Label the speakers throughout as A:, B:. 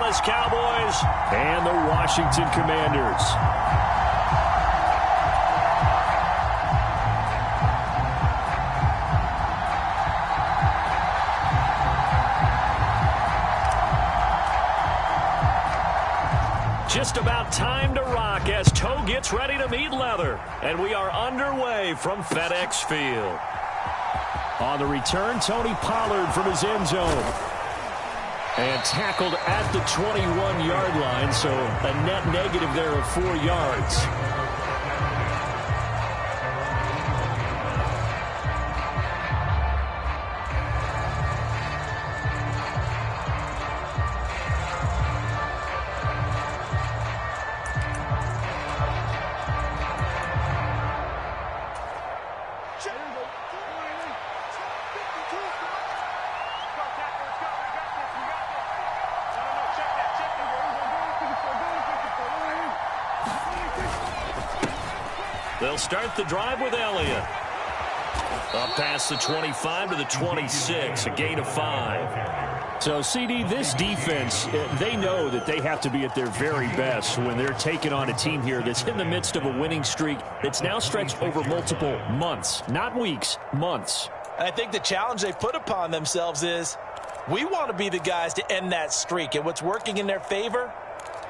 A: Dallas Cowboys and the Washington Commanders. Just about time to rock as toe gets ready to meet leather. And we are underway from FedEx Field. On the return, Tony Pollard from his end zone. And tackled at the 21-yard line, so a net negative there of 4 yards. They'll start the drive with Elliott. Up past the 25 to the 26, a gain of 5. So, CD, this defense, they know that they have to be at their very best when they're taking on a team here that's in the midst of a winning streak that's now stretched over multiple months, not weeks, months.
B: And I think the challenge they put upon themselves is we want to be the guys to end that streak. And what's working in their favor?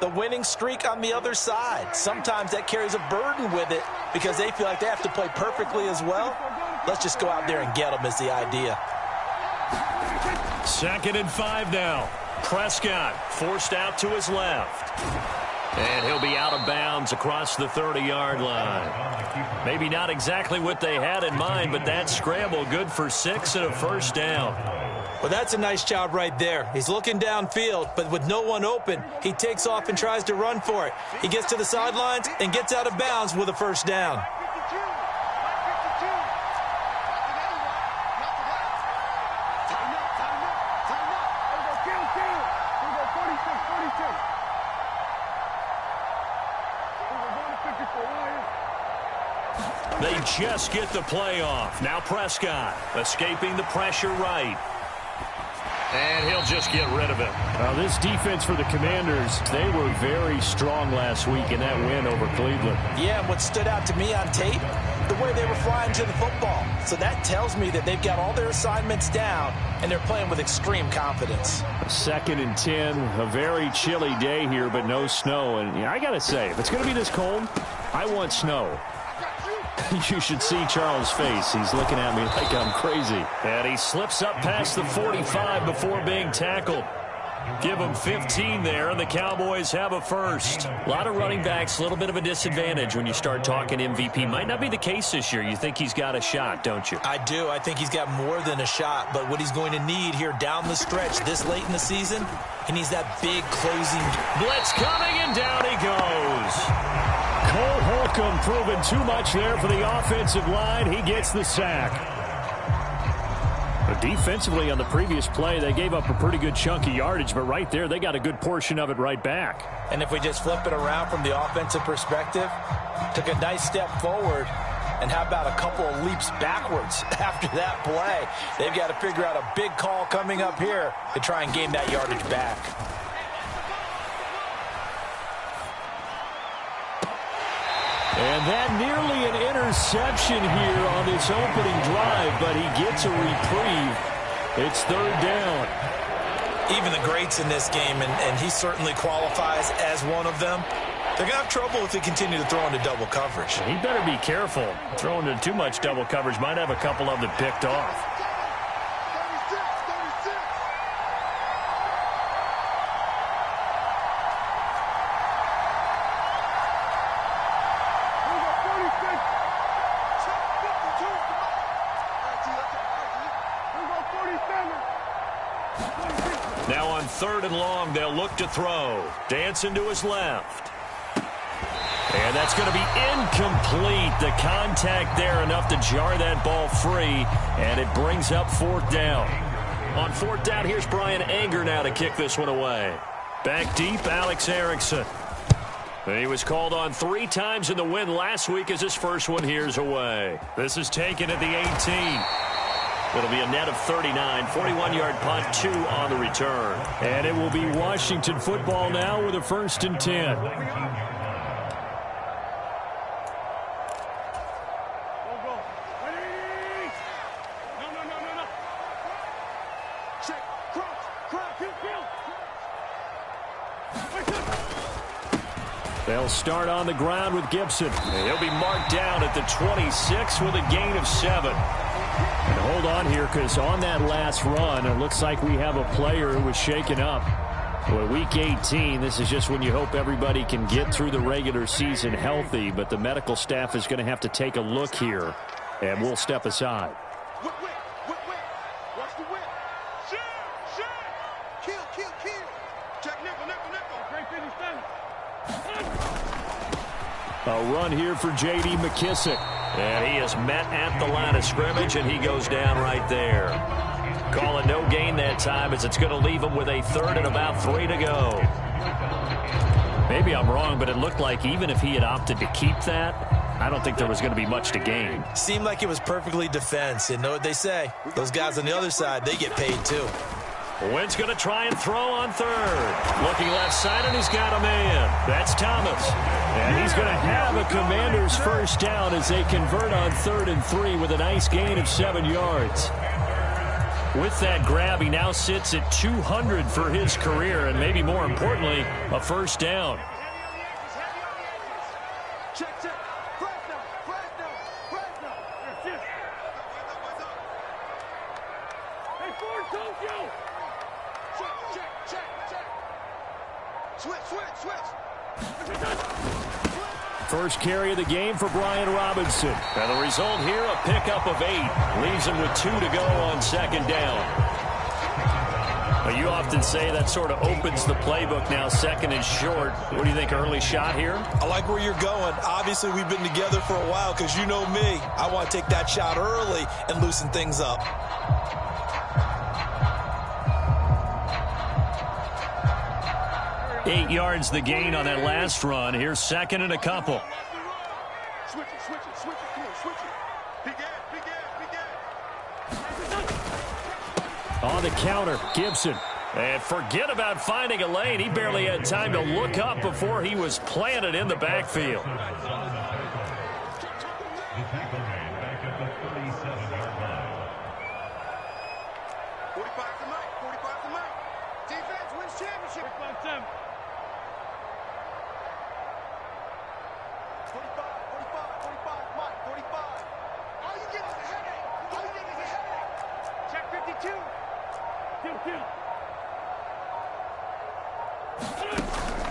B: The winning streak on the other side. Sometimes that carries a burden with it because they feel like they have to play perfectly as well. Let's just go out there and get them is the idea.
A: 2nd and 5 now. Prescott forced out to his left. And he'll be out of bounds across the 30-yard line. Maybe not exactly what they had in mind, but that scramble good for 6 and a first down.
B: Well, that's a nice job right there. He's looking downfield, but with no one open, he takes off and tries to run for it. He gets to the sidelines and gets out of bounds with a first down.
A: They just get the play off. Now Prescott escaping the pressure right. And he'll just get rid of it.
C: This defense for the Commanders, they were very strong last week in that win over Cleveland.
B: Yeah, and what stood out to me on tape, the way they were flying to the football. So that tells me that they've got all their assignments down, and they're playing with extreme confidence.
C: 2nd and 10, a very chilly day here, but no snow. And I got to say, if it's going to be this cold, I want snow. You should see Charles' face. He's looking at me like I'm crazy.
A: And he slips up past the 45 before being tackled. Give him 15 there, and the Cowboys have a first. A lot of running backs, a little bit of a disadvantage when you start talking MVP. Might not be the case this year. You think he's got a shot, don't you?
B: I do. I think he's got more than a shot. But what he's going to need here down the stretch this late in the season, he needs that big closing.
A: Blitz coming, and down he goes.
C: Cole Holcomb proving too much there for the offensive line. He gets the sack. But defensively on the previous play, they gave up a pretty good chunk of yardage, but right there, they got a good portion of it right back.
B: And if we just flip it around from the offensive perspective, took a nice step forward, and how about a couple of leaps backwards after that play? They've got to figure out a big call coming up here to try and gain that yardage back.
C: And that nearly an interception here on this opening drive, but he gets a reprieve. It's 3rd down.
B: Even the greats in this game, and he certainly qualifies as one of them, they're going to have trouble if they continue to throw into double coverage.
A: He better be careful. Throwing into too much double coverage might have a couple of them picked off. Now on 3rd and long, they'll look to throw. Dancing to his left. And that's going to be incomplete. The contact there enough to jar that ball free, and it brings up 4th down. On 4th down, here's Brian Anger now to kick this one away. Back deep, Alex Erickson. He was called on 3 times in the win last week as his first one here's away. This is taken at the 18. It'll be a net of 39, 41-yard punt, 2 on the return.
C: And it will be Washington football now with a 1st and 10. They'll start on the ground with Gibson.
A: He'll be marked down at the 26 with a gain of 7.
C: And hold on here, because on that last run, it looks like we have a player who was shaken up. Well, week 18, this is just when you hope everybody can get through the regular season healthy, but the medical staff is going to have to take a look here, and we'll step aside.
D: Watch the whip. Kill. Check nickel. Great finish,
C: A run here for J.D. McKissick.
A: And he is met at the line of scrimmage, and he goes down right there. Call it no gain that time, as it's going to leave him with a 3rd and about 3 to go.
C: Maybe I'm wrong, but it looked like even if he had opted to keep that, I don't think there was going to be much to gain.
B: Seemed like it was perfectly defense. And know what they say? Those guys on the other side, they get paid too.
A: Wentz going to try and throw on 3rd. Looking left side, and he's got a man. That's Thomas.
C: And he's going to have a Commanders 1st down as they convert on 3rd and 3 with a nice gain of 7 yards. With that grab, he now sits at 200 for his career, and maybe more importantly, a 1st down. First carry of the game for Brian Robinson.
A: And the result here, a pickup of 8. Leaves him with 2 to go on 2nd down.
C: Well, you often say that sort of opens the playbook now, 2nd and short. What do you think, early shot here?
B: I like where you're going. Obviously, we've been together for a while, because you know me. I want to take that shot early and loosen things up.
C: Eight yards the gain on that last run. Here's 2nd and a couple.
D: Switch it. Come on, switch it. Big ass.
C: On the counter, Gibson.
A: And forget about finding a lane. He barely had time to look up before he was planted in the backfield.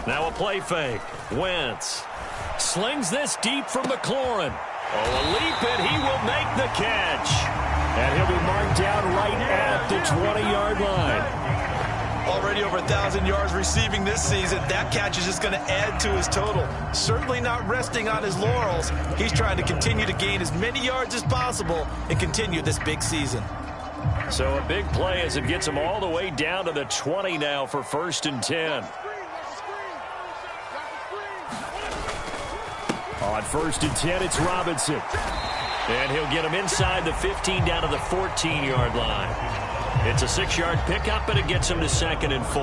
A: Now a play fake. Wentz slings this deep from McLaurin. Oh, a leap, and he will make the catch.
C: And he'll be marked down right at the 20-yard line.
B: Already over 1,000 yards receiving this season. That catch is just going to add to his total. Certainly not resting on his laurels. He's trying to continue to gain as many yards as possible and continue this big season.
A: So a big play as it gets him all the way down to the 20 now for 1st and 10.
C: On 1st and 10, it's Robinson.
A: And he'll get him inside the 15 down to the 14-yard line. It's a 6-yard pickup, and it gets him to 2nd and 4.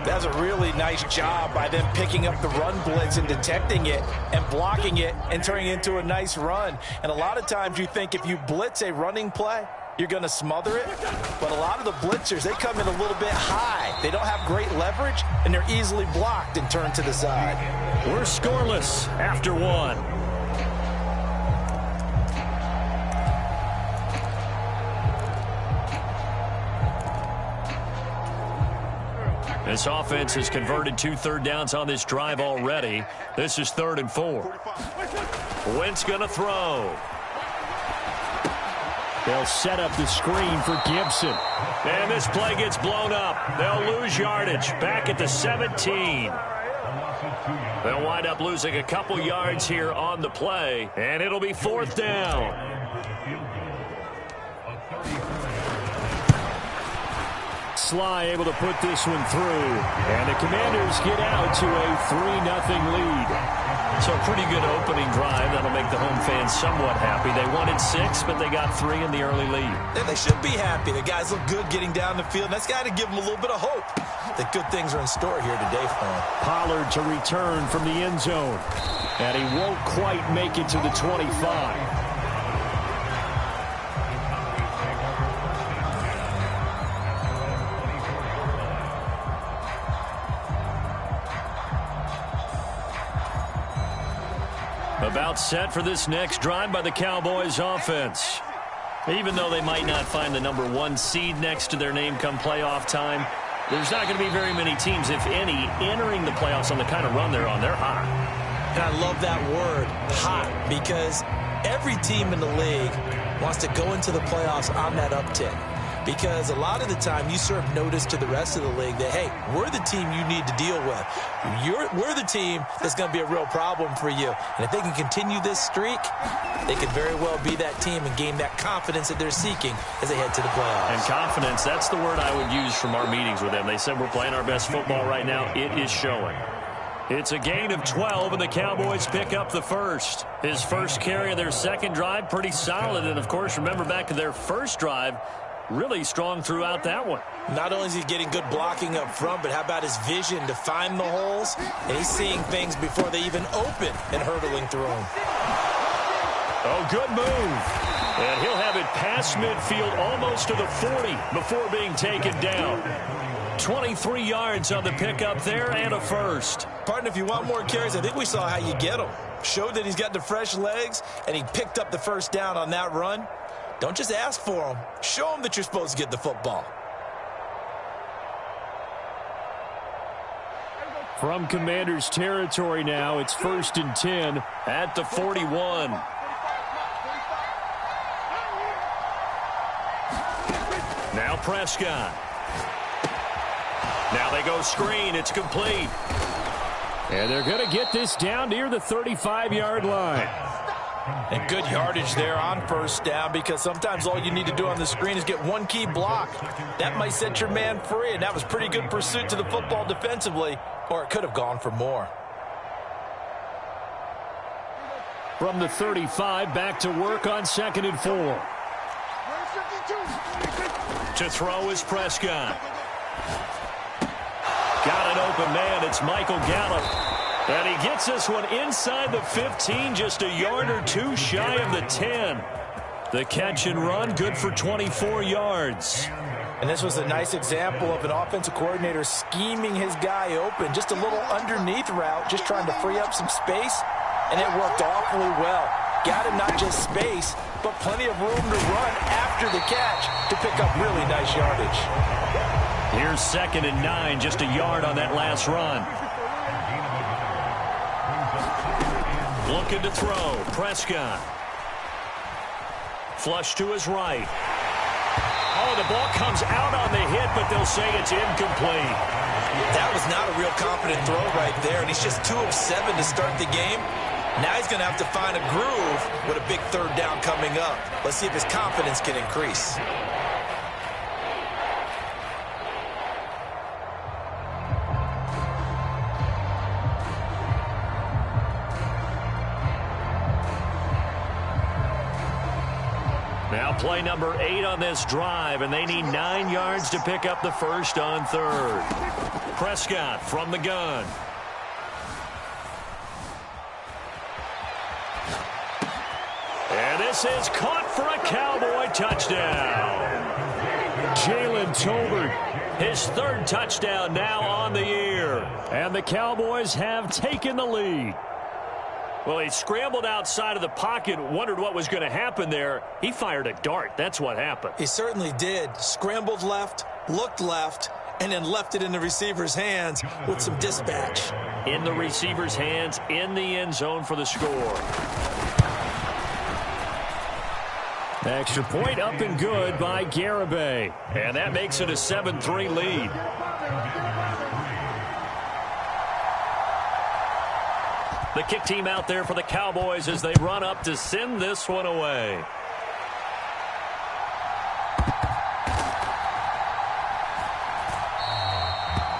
B: That's a really nice job by them picking up the run blitz and detecting it and blocking it and turning it into a nice run. And a lot of times you think if you blitz a running play, you're going to smother it. But a lot of the blitzers, they come in a little bit high. They don't have great leverage, and they're easily blocked and turned to the side.
A: We're scoreless after 1. This offense has converted 2 third downs on this drive already. This is 3rd and 4. Wentz going to throw.
C: They'll set up the screen for Gibson.
A: And this play gets blown up. They'll lose yardage back at the 17. They'll wind up losing a couple yards here on the play, and it'll be 4th down.
C: Sly able to put this one through. And the Commanders get out to a 3-0 lead.
A: So a pretty good opening drive. That'll make the home fans somewhat happy. They wanted 6, but they got 3 in the early lead.
B: And they should be happy. The guys look good getting down the field. That's got to give them a little bit of hope that good things are in store here today for them.
C: Pollard to return from the end zone. And he won't quite make it to the 25. About set for this next drive by the Cowboys offense. Even though they might not find the number 1 seed next to their name come playoff time, there's not going to be very many teams, if any, entering the playoffs on the kind of run they're on. They're hot.
B: And I love that word, hot, because every team in the league wants to go into the playoffs on that uptick. Because a lot of the time you serve notice to the rest of the league that, hey, we're the team you need to deal with. We're the team that's going to be a real problem for you. And if they can continue this streak, they could very well be that team and gain that confidence that they're seeking as they head to the playoffs.
A: And confidence, that's the word I would use from our meetings with them. They said we're playing our best football right now. It is showing. It's a gain of 12, and the Cowboys pick up the first. His first carry of their second drive, pretty solid. And, of course, remember back to their first drive, really strong throughout that one.
B: Not only is he getting good blocking up front, but how about his vision to find the holes? And he's seeing things before they even open and hurdling through them.
A: Oh, good move. And he'll have it past midfield almost to the 40 before being taken down. 23 yards on the pickup there and a first.
B: Partner, if you want more carries, I think we saw how you get them. Showed that he's got the fresh legs, and he picked up the first down on that run. Don't just ask for them. Show them that you're supposed to get the football.
C: From Commanders territory now, it's 1st and 10
A: at the 41. Now Prescott. Now they go screen. It's complete.
C: And they're going to get this down near the 35-yard line.
B: And good yardage there on first down, because sometimes all you need to do on the screen is get one key block. That might set your man free, and that was pretty good pursuit to the football defensively, or it could have gone for more.
C: From the 35, back to work on 2nd and 4.
A: To throw is Prescott. Got an open man. It's Michael Gallup. And he gets this one inside the 15, just a yard or two shy of the 10. The catch and run, good for 24 yards.
B: And this was a nice example of an offensive coordinator scheming his guy open. Just a little underneath route, just trying to free up some space. And it worked awfully well. Got him not just space, but plenty of room to run after the catch to pick up really nice yardage.
A: Here's 2nd and 9, just a yard on that last run. Looking to throw, Prescott. Flush to his right. Oh, the ball comes out on the hit, but they'll say it's incomplete.
B: That was not a real confident throw right there, and he's just 2 of 7 to start the game. Now he's going to have to find a groove with a big third down coming up. Let's see if his confidence can increase.
A: Now play number 8 on this drive, and they need 9 yards to pick up the first on 3rd. Prescott from the gun. And this is caught for a Cowboy touchdown.
C: Jalen Tolbert,
A: his 3rd touchdown now on the year.
C: And the Cowboys have taken the lead.
A: Well, he scrambled outside of the pocket, wondered what was going to happen there. He fired a dart. That's what happened.
B: He certainly did. Scrambled left, looked left, and then left it in the receiver's hands with some dispatch.
A: In the receiver's hands, in the end zone for the score.
C: Extra point up and good by Garibay.
A: And that makes it a 7-3 lead. The kick team out there for the Cowboys as they run up to send this one away.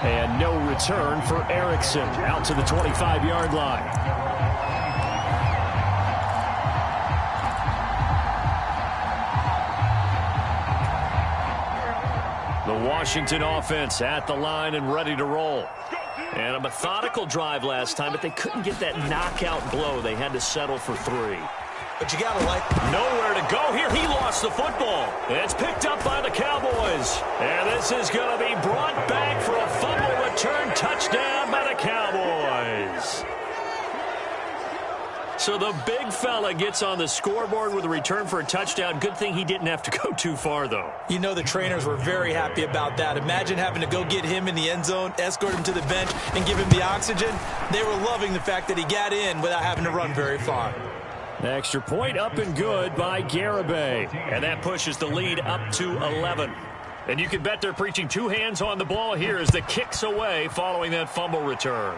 C: And no return for Erickson out to the 25-yard line.
A: The Washington offense at the line and ready to roll. And a methodical drive last time, but they couldn't get that knockout blow. They had to settle for 3.
B: But you got to like...
A: Nowhere to go here. He lost the football. It's picked up by the Cowboys. And this is going to be brought back for a fumble return touchdown by the Cowboys. So the big fella gets on the scoreboard with a return for a touchdown. Good thing he didn't have to go too far, though.
B: You know the trainers were very happy about that. Imagine having to go get him in the end zone, escort him to the bench, and give him the oxygen. They were loving the fact that he got in without having to run very far.
C: The extra point up and good by Garibay.
A: And that pushes the lead up to 11. And you can bet they're preaching 2 hands on the ball here as the kick's away following that fumble return.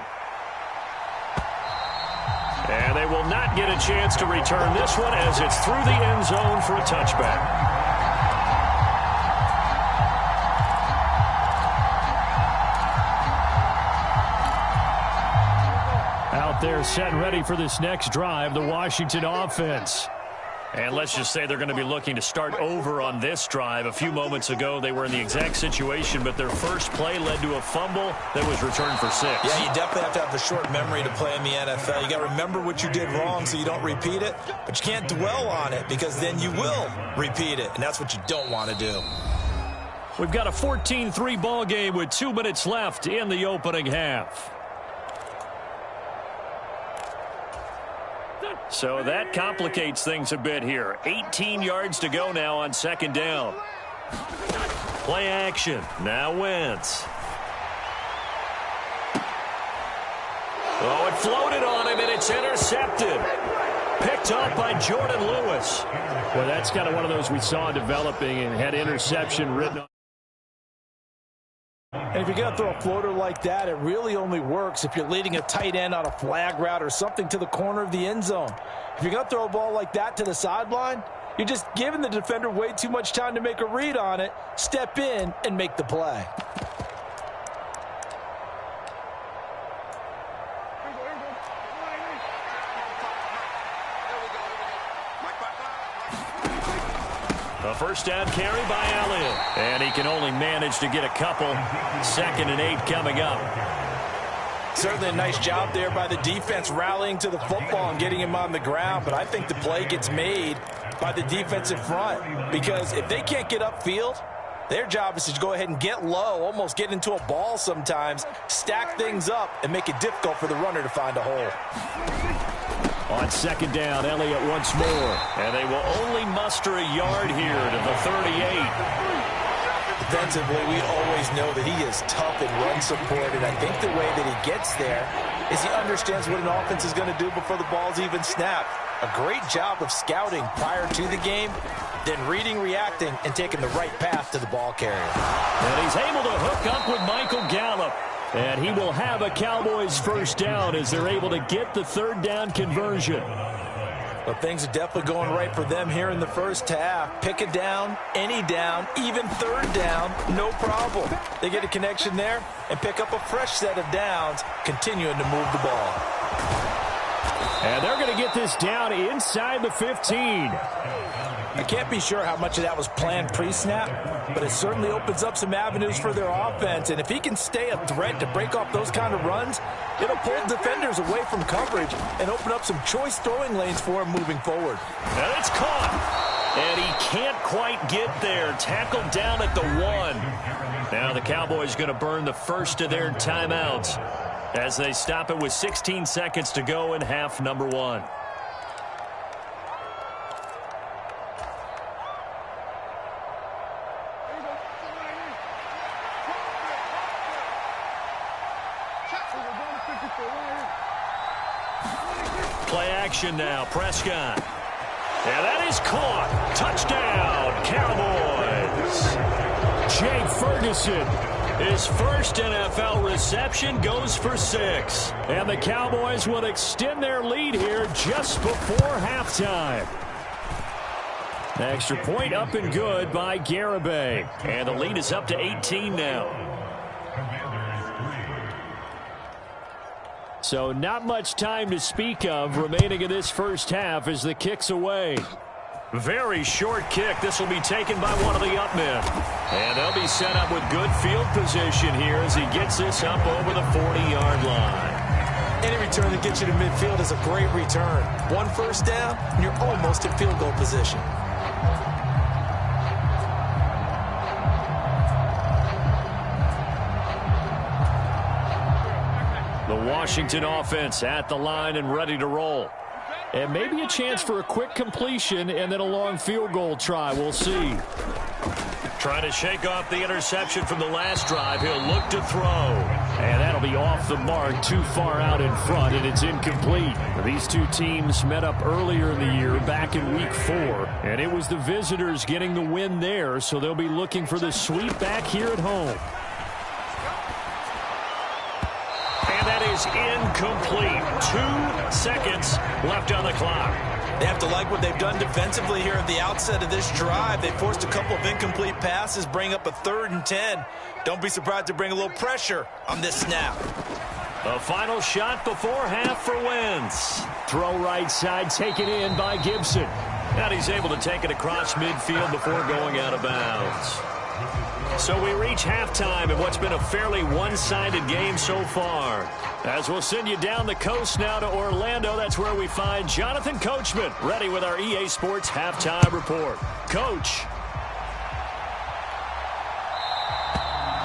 A: And they will not get a chance to return this one as it's through the end zone for a touchback.
C: Out there set and ready for this next drive, the Washington offense.
A: And let's just say they're going to be looking to start over on this drive. A few moments ago, they were in the exact situation, but their first play led to a fumble that was returned for 6.
B: Yeah, you definitely have to have a short memory to play in the NFL. You got to remember what you did wrong so you don't repeat it, but you can't dwell on it because then you will repeat it, and that's what you don't want to do.
C: We've got a 14-3 ball game with 2 minutes left in the opening half.
A: So that complicates things a bit here. 18 yards to go now on second down. Play action. Now Wentz. Oh, it floated on him, and it's intercepted. Picked up by Jordan Lewis.
C: Well, that's kind of one of those we saw developing and had interception written on.
B: And if you're going to throw a floater like that, it really only works if you're leading a tight end on a flag route or something to the corner of the end zone. If you're going to throw a ball like that to the sideline, you're just giving the defender way too much time to make a read on it, step in, and make the play.
A: A first down carry by Elliott. And he can only manage to get a couple. 2nd and 8 coming up.
B: Certainly a nice job there by the defense rallying to the football and getting him on the ground. But I think the play gets made by the defensive front. Because if they can't get upfield, their job is to go ahead and get low, almost get into a ball sometimes, stack things up, and make it difficult for the runner to find a hole.
C: On second down, Elliott once more.
A: And they will only muster a yard here to the 38.
B: Defensively, we always know that he is tough and run support, and I think the way that he gets there is he understands what an offense is going to do before the ball's even snapped. A great job of scouting prior to the game, then reading, reacting, and taking the right path to the ball carrier.
C: And he's able to hook up with Michael Gallup. And he will have a Cowboys first down as they're able to get the 3rd down conversion.
B: Well, things are definitely going right for them here in the first half. Pick a down, any down, even 3rd down, no problem. They get a connection there and pick up a fresh set of downs, continuing to move the ball.
C: And they're going to get this down inside the 15.
B: I can't be sure how much of that was planned pre-snap, but it certainly opens up some avenues for their offense. And if he can stay a threat to break off those kind of runs, it'll pull defenders away from coverage and open up some choice throwing lanes for him moving forward.
A: And it's caught. And he can't quite get there. Tackled down at the 1. Now the Cowboys going to burn the first of their timeouts as they stop it with 16 seconds to go in half number 1. Play action now. Prescott. And that is caught. Touchdown, Cowboys.
C: Jake Ferguson.
A: His first NFL reception goes for 6.
C: And the Cowboys will extend their lead here just before halftime. The extra point up and good by Garibay.
A: And the lead is up to 18 now.
C: So not much time to speak of remaining in this first half as the kick's away.
A: Very short kick. This will be taken by one of the up men. And they'll be set up with good field position here as he gets this up over the 40-yard line.
B: Any return that gets you to midfield is a great return. One first down, and you're almost in field goal position.
A: The Washington offense at the line and ready to roll.
C: And maybe a chance for a quick completion and then a long field goal try. We'll see.
A: Trying to shake off the interception from the last drive. He'll look to throw.
C: And that'll be off the mark, too far out in front, and it's incomplete. These two teams met up earlier in the year, back in Week 4, and it was the visitors getting the win there, so they'll be looking for the sweep back here at home.
A: And that is incomplete. 2 seconds left on the clock.
B: They have to like what they've done defensively here at the outset of this drive. They forced a couple of incomplete passes, bring up a 3rd and 10. Don't be surprised to bring a little pressure on this snap.
A: A final shot before half for Wentz.
C: Throw right side, taken in by Gibson.
A: And he's able to take it across midfield before going out of bounds. So we reach halftime in what's been a fairly one-sided game so far. As we'll send you down the coast now to Orlando, that's where we find Jonathan Coachman, ready with our EA Sports Halftime Report. Coach.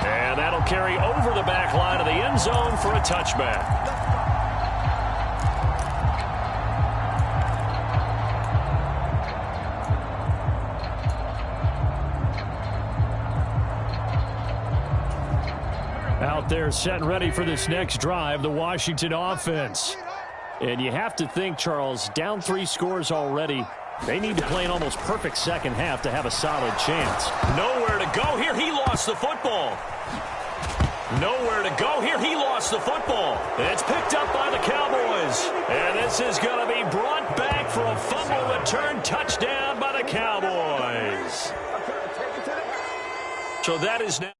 A: And that'll carry over the back line of the end zone for a touchback.
C: Out there set and ready for this next drive, the Washington offense. And you have to think, Charles, down 3 scores already. They need to play an almost perfect second half to have a solid chance.
A: Nowhere to go here. He lost the football. Nowhere to go here. He lost the football. It's picked up by the Cowboys. And this is going to be brought back for a fumble return touchdown by the Cowboys. So that is now.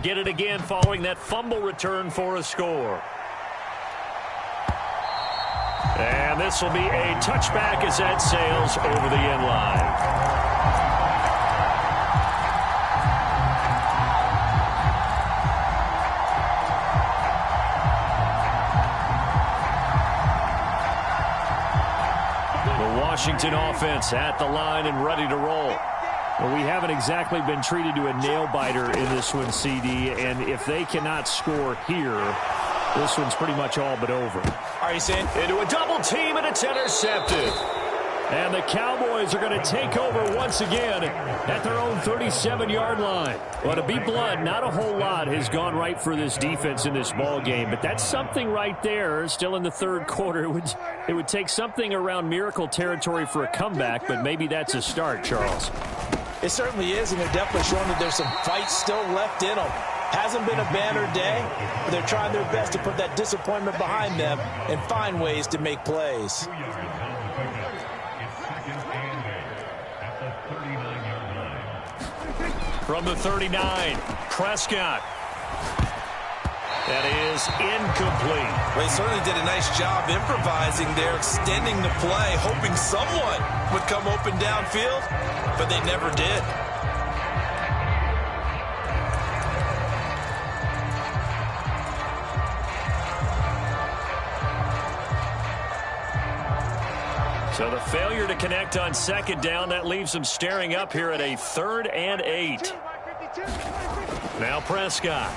A: Get it again following that fumble return for a score. And this will be a touchback as that sails over the end line. The Washington offense at the line and ready to roll.
C: Well, we haven't exactly been treated to a nail-biter in this one, CD, and if they cannot score here, this one's pretty much all but over.
B: Are you saying?
A: Into a double team, and it's intercepted.
C: And the Cowboys are going to take over once again at their own 37-yard line. Well, to be blunt, not a whole lot has gone right for this defense in this ball game, but that's something right there. Still in the 3rd quarter, it would take something around miracle territory for a comeback, but maybe that's a start, Charles.
B: It certainly is, and they're definitely showing that there's some fight still left in them. Hasn't been a banner day, but they're trying their best to put that disappointment behind them and find ways to make plays.
A: From the 39, Prescott. That is incomplete.
B: Well, he certainly did a nice job improvising there, extending the play, hoping someone would come open downfield, but they never did.
A: So the failure to connect on 2nd down, that leaves them staring up here at a 3rd and 8. Now Prescott.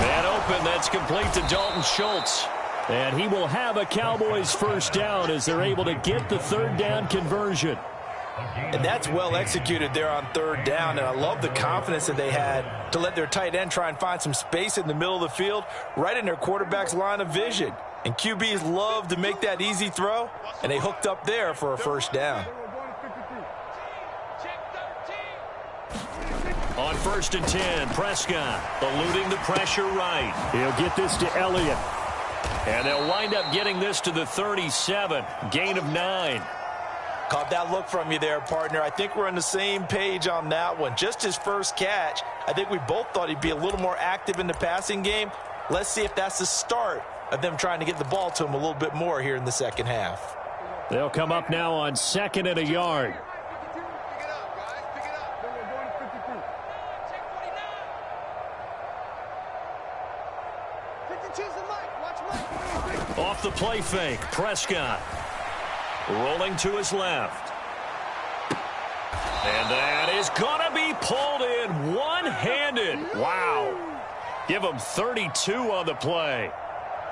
A: Man open, that's complete to Dalton Schultz.
C: And he will have a Cowboys first down as they're able to get the third down conversion.
B: And that's well executed there on third down, and I love the confidence that they had to let their tight end try and find some space in the middle of the field, right in their quarterback's line of vision. And QBs love to make that easy throw, and they hooked up there for a first down.
A: On 1st and 10, Prescott eluding the pressure right.
C: He'll get this to Elliott.
A: And they'll wind up getting this to the 37, gain of 9.
B: Caught that look from you there, partner. I think we're on the same page on that one. Just his first catch, I think we both thought he'd be a little more active in the passing game. Let's see if that's the start of them trying to get the ball to him a little bit more here in the second half.
C: They'll come up now on 2nd and a yard.
A: Off the play fake, Prescott rolling to his left. And that is going to be pulled in one-handed. Wow. Give him 32 on the play.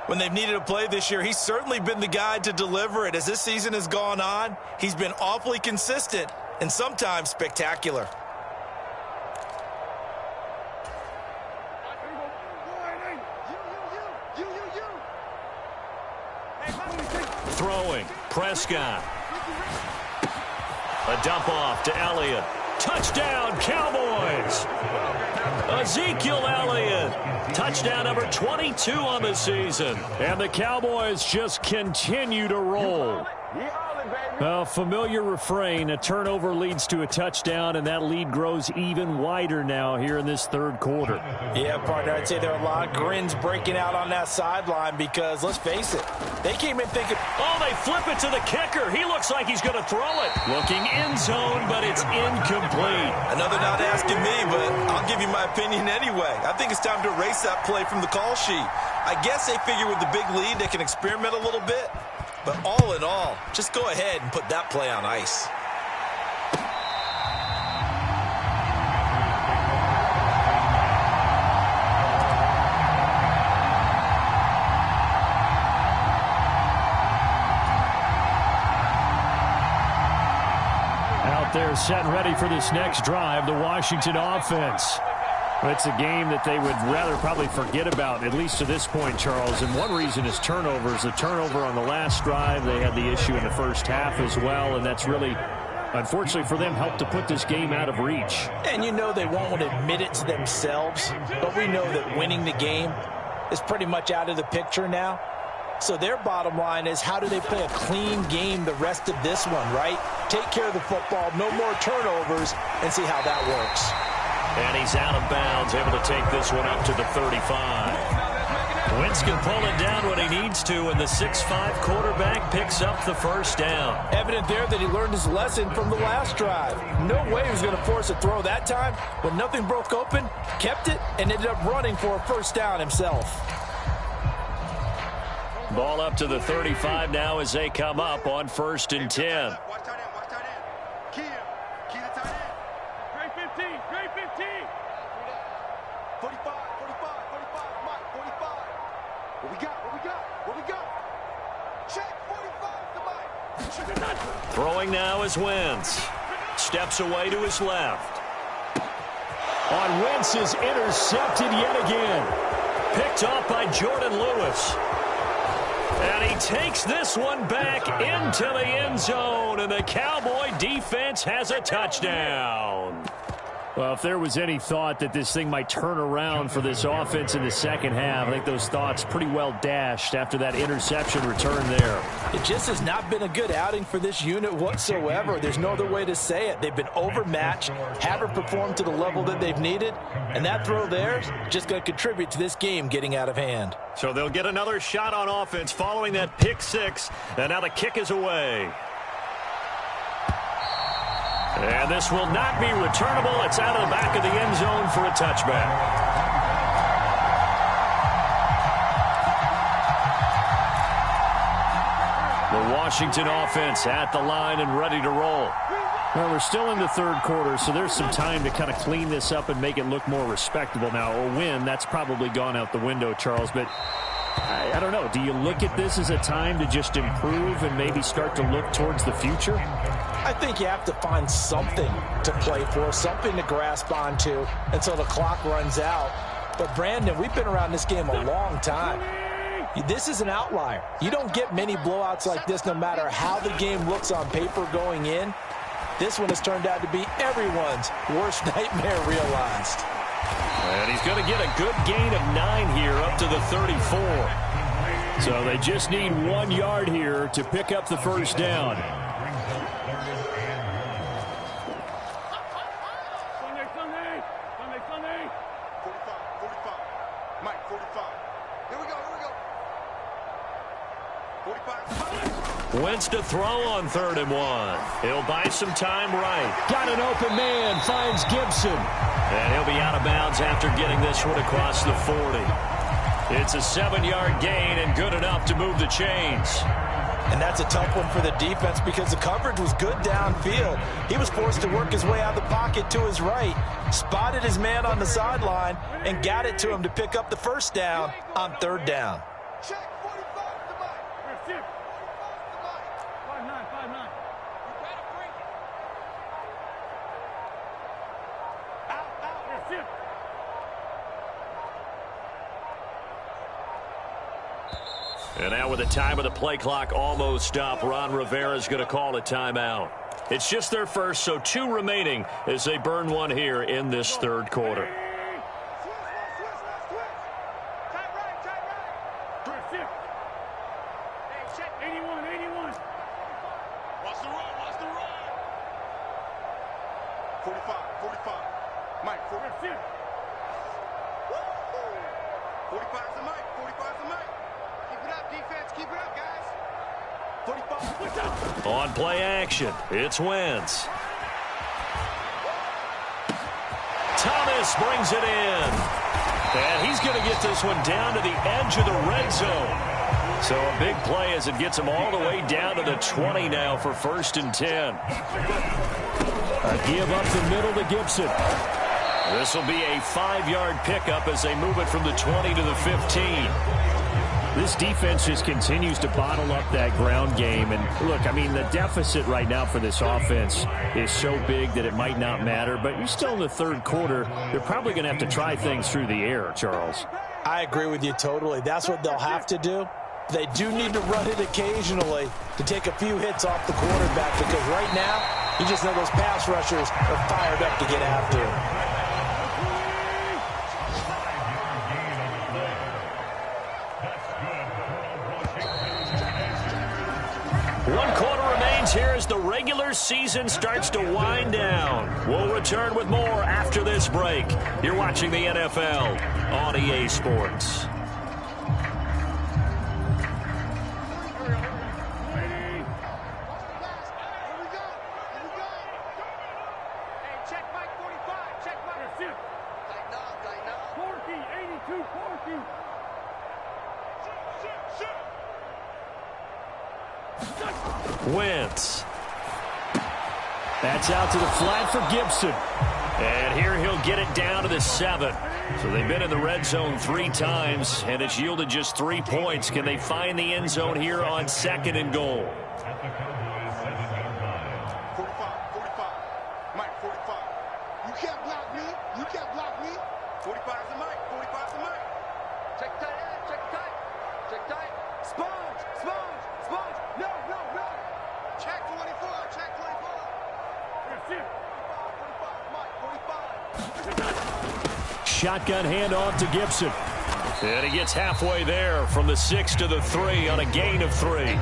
B: When they've needed a play this year, he's certainly been the guy to deliver it. As this season has gone on, he's been awfully consistent and sometimes spectacular.
A: Throwing, Prescott. A dump off to Elliott. Touchdown, Cowboys! Ezekiel Elliott. Touchdown number 22 on the season.
C: And the Cowboys just continue to roll. A familiar refrain, a turnover leads to a touchdown, and that lead grows even wider now here in this third quarter.
B: Yeah, partner, I'd say there are a lot of grins breaking out on that sideline because, let's face it, they came in thinking,
A: oh, they flip it to the kicker. He looks like he's going to throw it. Looking end zone, but it's incomplete.
B: Another not asking me, but I'll give you my opinion anyway. I think it's time to erase that play from the call sheet. I guess they figure with the big lead they can experiment a little bit. But all in all, just go ahead and put that play on ice.
C: Out there set and ready for this next drive, the Washington offense. It's a game that they would rather probably forget about, at least to this point, Charles. And one reason is turnovers. The turnover on the last drive, they had the issue in the first half as well, and that's really, unfortunately for them, helped to put this game out of reach.
B: And you know they won't admit it to themselves, but we know that winning the game is pretty much out of the picture now. So their bottom line is, how do they play a clean game the rest of this one, right? Take care of the football, no more turnovers, and see how that works.
A: And he's out of bounds, able to take this one up to the 35. Wentz can pull it down when he needs to, and the 6'5" quarterback picks up the first down.
B: Evident there that he learned his lesson from the last drive. No way he was going to force a throw that time. When nothing broke open, kept it, and ended up running for a first down himself.
A: Ball up to the 35 now as they come up on 1st and 10. Throwing now is Wentz. Steps away to his left.
C: On Wentz is intercepted yet again.
A: Picked off by Jordan Lewis. And he takes this one back into the end zone, and the Cowboy defense has a touchdown.
C: Well, if there was any thought that this thing might turn around for this offense in the second half, I think those thoughts pretty well dashed after that interception return there.
B: It just has not been a good outing for this unit whatsoever. There's no other way to say it. They've been overmatched, haven't performed to the level that they've needed, and that throw there is just going to contribute to this game getting out of hand.
A: So they'll get another shot on offense following that pick six, and now the kick is away. And this will not be returnable. It's out of the back of the end zone for a touchback. The Washington offense at the line and ready to roll.
C: Well, we're still in the third quarter, so there's some time to kind of clean this up and make it look more respectable. Now, a win, that's probably gone out the window, Charles, but I don't know. Do you look at this as a time to just improve and maybe start to look towards the future?
B: I think you have to find something to play for, something to grasp onto until the clock runs out. But, Brandon, we've been around this game a long time. This is an outlier. You don't get many blowouts like this no matter how the game looks on paper going in. This one has turned out to be everyone's worst nightmare realized.
A: And he's going to get a good gain of 9 here up to the 34.
C: So they just need 1 yard here to pick up the first down.
D: Sunday. 45. Mike, 45. Here we go. 45.
A: Wentz to throw on 3rd and 1. He'll buy some time right.
C: Got an open man, finds Gibson.
A: And he'll be out of bounds after getting this one across the 40. It's a 7-yard gain and good enough to move the chains.
B: And that's a tough one for the defense because the coverage was good downfield. He was forced to work his way out of the pocket to his right, spotted his man on the sideline, and got it to him to pick up the first down on 3rd down.
D: Check 45 to Mike. 5'9". You gotta bring it. Out.
A: And now with the time of the play clock almost up, Ron Rivera's going to call a timeout. It's just their first, so 2 remaining as they burn one here in this 3rd quarter.
D: Check 81. Watch the run. 45. Mike, 45. 45's the Mike. Keep it up, defense. Keep it up, guys. 45.
A: On play action, it's Wentz. Thomas brings it in. And he's going to get this one down to the edge of the red zone. So a big play as it gets him all the way down to the 20 now for 1st and 10.
C: A give up the middle to Gibson.
A: This will be a 5-yard pickup as they move it from the 20 to the 15.
C: This defense just continues to bottle up that ground game. And look, I mean, the deficit right now for this offense is so big that it might not matter. But you're still in the 3rd quarter. They're probably going to have to try things through the air, Charles.
B: I agree with you totally. That's what they'll have to do. They do need to run it occasionally to take a few hits off the quarterback because right now, you just know those pass rushers are fired up to get after him.
A: 1 quarter remains here as the regular season starts to wind down. We'll return with more after this break. You're watching the NFL on EA Sports. Wentz.
C: That's out to the flat for Gibson.
A: And here he'll get it down to the 7. So they've been in the red zone 3 times, and it's yielded just 3 points. Can they find the end zone here on 2nd and goal?
D: 45. Mike, 45. You can't block me. 45's the Mike. Check tight. Sponge. No. Check 24. 45.
C: Shotgun handoff to Gibson.
A: And he gets halfway there from the 6 to the 3 on a gain of 3.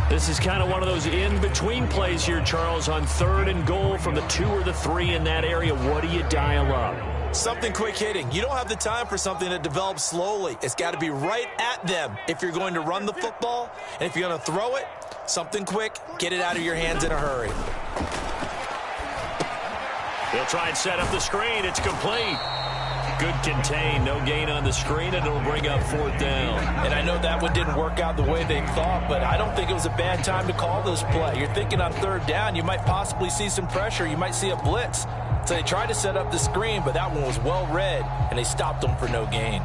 A: This is kind of one of those in-between plays here, Charles, on 3rd and goal from the 2 or the 3 in that area. What do you dial up?
B: Something quick hitting. You don't have the time for something that develops slowly. It's got to be right at them if you're going to run the football. And if you're going to throw it, something quick, get it out of your hands in a hurry.
A: He'll try and set up the screen. It's complete. Good contain, no gain on the screen, and it'll bring up 4th down.
B: And I know that one didn't work out the way they thought, but I don't think it was a bad time to call this play. You're thinking on 3rd down, you might possibly see some pressure. You might see a blitz. So they tried to set up the screen, but that one was well read, and they stopped them for no gain.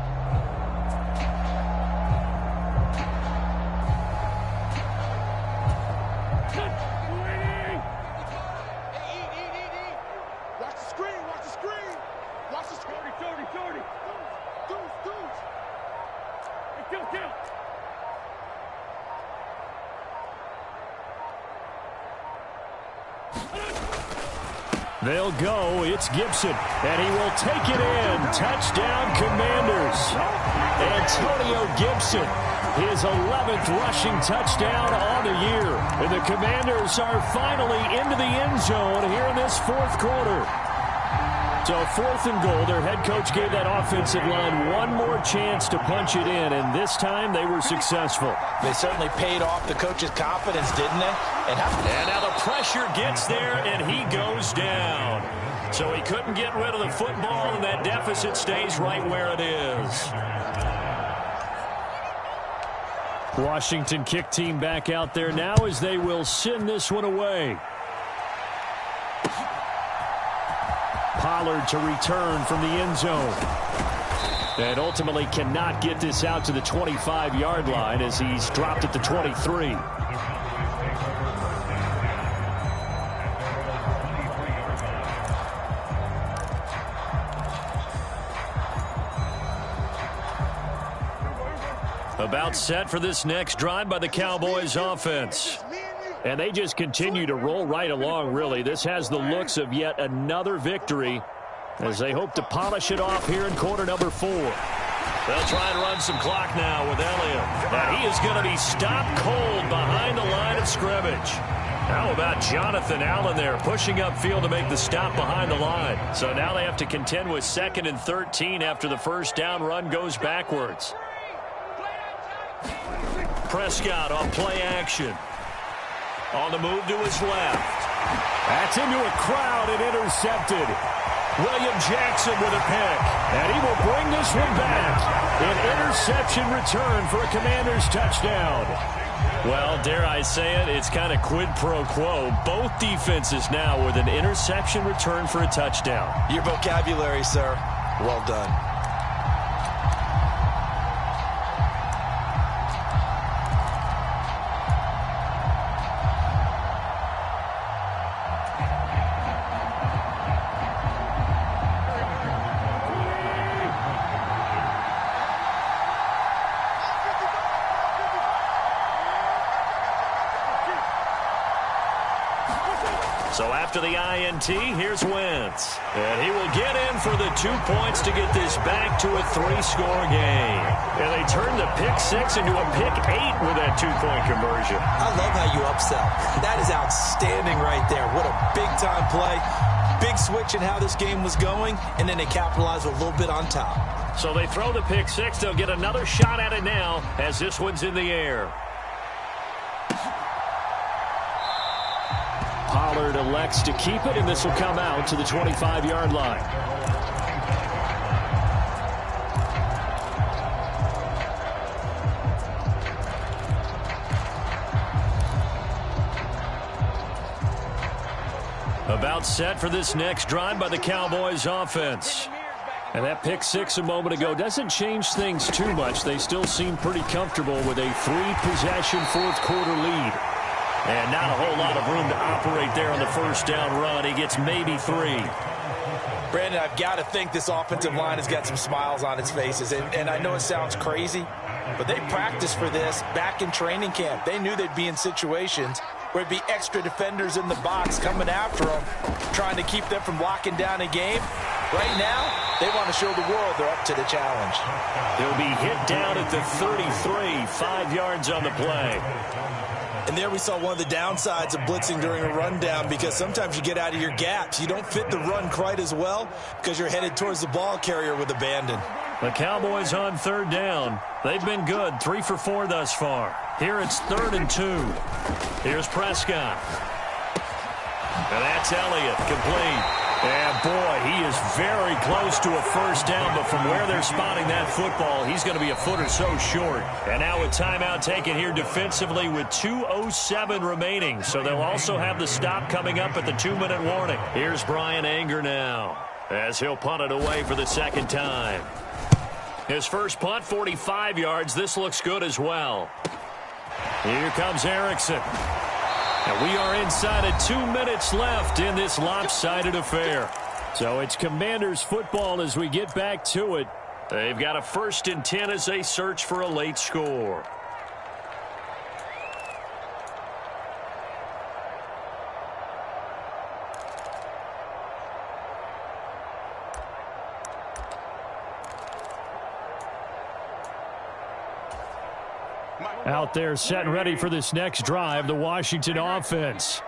C: They'll go. It's Gibson, and he will take it in. Touchdown, Commanders. Antonio Gibson, his 11th rushing touchdown on the year. And the Commanders are finally into the end zone here in this 4th quarter. So 4th and goal. Their head coach gave that offensive line one more chance to punch it in, and this time they were successful.
B: They certainly paid off the coach's confidence, didn't they?
A: And now the pressure gets there, and he goes down. So he couldn't get rid of the football, and that deficit stays right where it is.
C: Washington kick team back out there now as they will send this one away. Pollard to return from the end zone. And ultimately cannot get this out to the 25-yard line as he's dropped at the 23. About set for this next drive by the Cowboys offense. And they just continue to roll right along, really. This has the looks of yet another victory as they hope to polish it off here in quarter number 4.
A: They'll try and run some clock now with Elliott. Now he is going to be stopped cold behind the line of scrimmage. How about Jonathan Allen there pushing upfield to make the stop behind the line? So now they have to contend with 2nd and 13 after the first down run goes backwards. Prescott on play action. On the move to his left.
C: That's into a crowd and intercepted.
A: William Jackson with a pick.
C: And he will bring this one back. An interception return for a Commanders touchdown.
A: Well, dare I say it, it's kind of quid pro quo. Both defenses now with an interception return for a touchdown.
B: Your vocabulary, sir. Well done.
A: So after the INT, here's Wentz. And he will get in for the 2 points to get this back to a 3-score game. And they turn the pick 6 into a pick 8 with that 2-point conversion.
B: I love how you upsell. That is outstanding right there. What a big-time play. Big switch in how this game was going, and then they capitalize with a little bit on top.
A: So they throw the pick 6. They'll get another shot at it now as this one's in the air.
C: Pollard elects to keep it, and this will come out to the 25-yard line. About set for this next drive by the Cowboys offense. And that pick 6 a moment ago doesn't change things too much. They still seem pretty comfortable with a 3-possession 4th quarter lead. And not a whole lot of room to operate there on the first down run. He gets maybe 3.
B: Brandon, I've got to think this offensive line has got some smiles on its faces. And I know it sounds crazy, but they practiced for this back in training camp. They knew they'd be in situations where it'd be extra defenders in the box coming after them, trying to keep them from locking down a game. Right now, they want to show the world they're up to the challenge.
A: He'll be hit down at the 33, 5 yards on the play.
B: And there we saw one of the downsides of blitzing during a rundown, because sometimes you get out of your gaps. You don't fit the run quite as well because you're headed towards the ball carrier with abandon.
A: The Cowboys on 3rd down. They've been good, 3 for 4 thus far. Here it's 3rd and 2. Here's Prescott. And that's Elliott, complete. And boy, he is very close to a first down, but from where they're spotting that football, he's going to be a foot or so short. And now a timeout taken here defensively with 2:07 remaining. So they'll also have the stop coming up at the 2-minute warning. Here's Brian Anger now as he'll punt it away for the second time. His first punt, 45 yards. This looks good as well. Here comes Erickson. And we are inside of 2 minutes left in this lopsided affair. So it's Commanders football as we get back to it. They've got a 1st and 10 as they search for a late score.
C: Out there set and ready for this next drive, the Washington offense.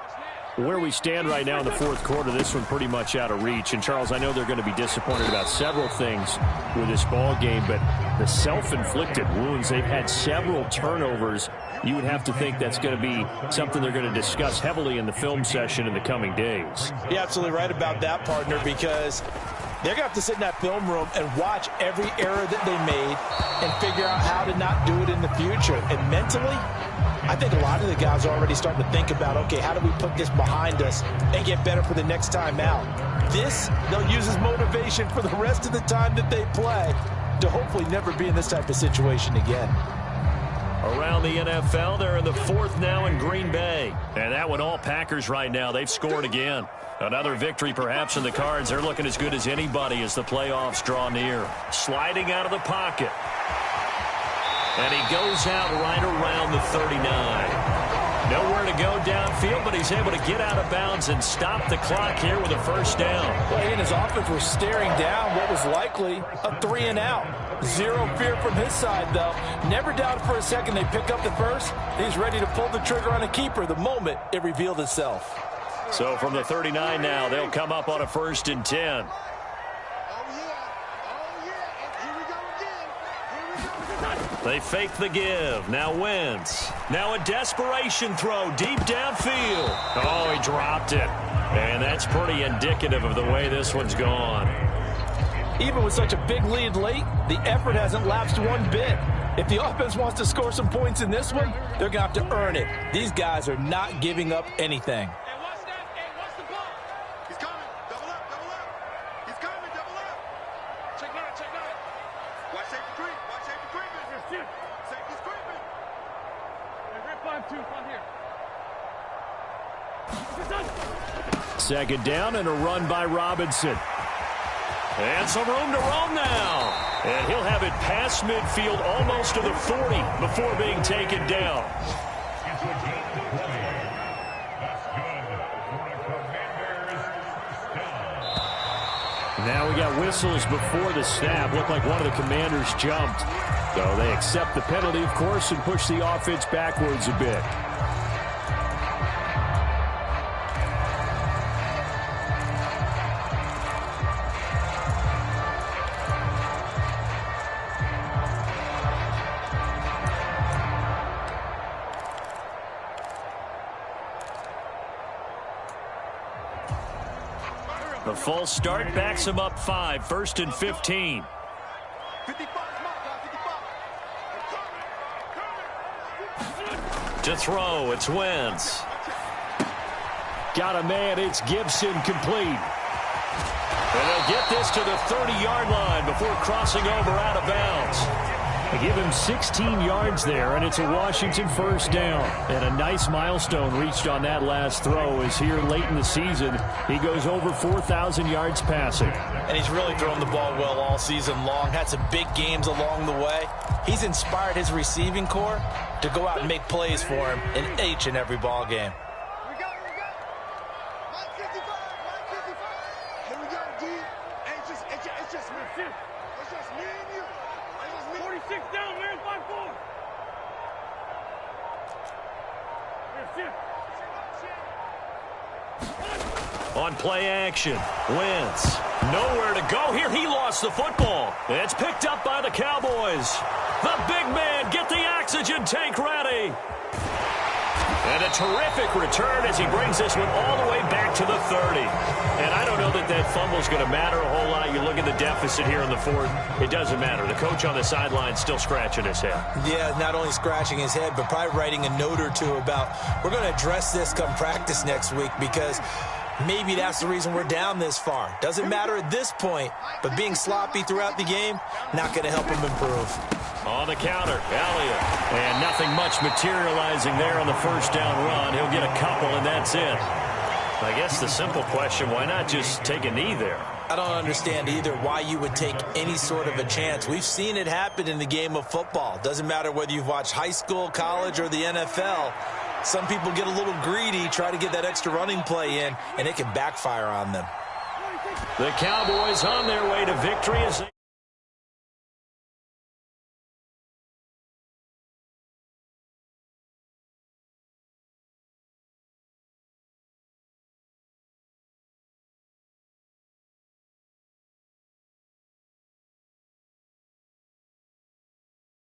C: Where we stand right now in the 4th quarter, this one pretty much out of reach. And, Charles, I know they're going to be disappointed about several things with this ball game, but the self-inflicted wounds, they've had several turnovers. You would have to think that's going to be something they're going to discuss heavily in the film session in the coming days.
B: You're absolutely right about that, partner, because they're going to have to sit in that film room and watch every error that they made and figure out how to not do it in the future. And mentally, I think a lot of the guys are already starting to think about, okay, how do we put this behind us and get better for the next time out? This, they'll use as motivation for the rest of the time that they play to hopefully never be in this type of situation again.
A: Around the NFL, they're in the 4th now in Green Bay. And that one all Packers right now. They've scored again. Another victory perhaps in the cards. They're looking as good as anybody as the playoffs draw near. Sliding out of the pocket. And he goes out right around the 39. Nowhere to go downfield, but he's able to get out of bounds and stop the clock here with a first down.
B: Well, he and his offense were staring down what was likely a 3-and-out. Zero fear from his side, though. Never doubted for a second they pick up the first. He's ready to pull the trigger on a keeper the moment it revealed itself.
A: So from the 39 now, they'll come up on a 1st and 10. They fake the give. Now Wentz. Now a desperation throw deep downfield. Oh, he dropped it. And that's pretty indicative of the way this one's gone.
B: Even with such a big lead late, the effort hasn't lapsed one bit. If the offense wants to score some points in this one, they're going to have to earn it. These guys are not giving up anything.
C: Second down and a run by Robinson.
A: And some room to roam now. And he'll have it past midfield almost to the 40 before being taken down.
C: Now we got whistles before the snap. Looked like one of the Commanders jumped. So they accept the penalty, of course, and push the offense backwards a bit.
A: The false start backs him up 5, 1st and 15. To throw, it's Wentz.
C: Got a man, it's Gibson, complete.
A: And they'll get this to the 30-yard line before crossing over out of bounds.
C: They give him 16 yards there, and it's a Washington first down. And a nice milestone reached on that last throw is here late in the season. He goes over 4,000 yards passing.
B: And he's really thrown the ball well all season long. Had some big games along the way. He's inspired his receiving corps to go out and make plays for him in each and every ball game.
D: We got. 155. Here we go, D. It's just me. It's just me and you. 46 down, man. 5-4.
A: On play action, Wentz. Nowhere to go here. He lost the football. It's picked up by the Cowboys. The big man, get the oxygen tank ready. And a terrific return as he brings this one all the way back to the 30. And I don't know that that fumble is going to matter a whole lot. You look at the deficit here in the fourth. It doesn't matter. The coach on the sideline still scratching his head.
B: Yeah, not only scratching his head, but probably writing a note or two about we're going to address this come practice next week because maybe that's the reason we're down this far. Doesn't matter at this point, but being sloppy throughout the game, not going to help him improve.
A: On the counter, Elliott. And nothing much materializing there on the first down run. He'll get a couple, and that's it. I guess the simple question, why not just take a knee there?
B: I don't understand either why you would take any sort of a chance. We've seen it happen in the game of football. Doesn't matter whether you've watched high school, college, or the NFL. Some people get a little greedy, try to get that extra running play in, and it can backfire on them.
A: The Cowboys on their way to victory as they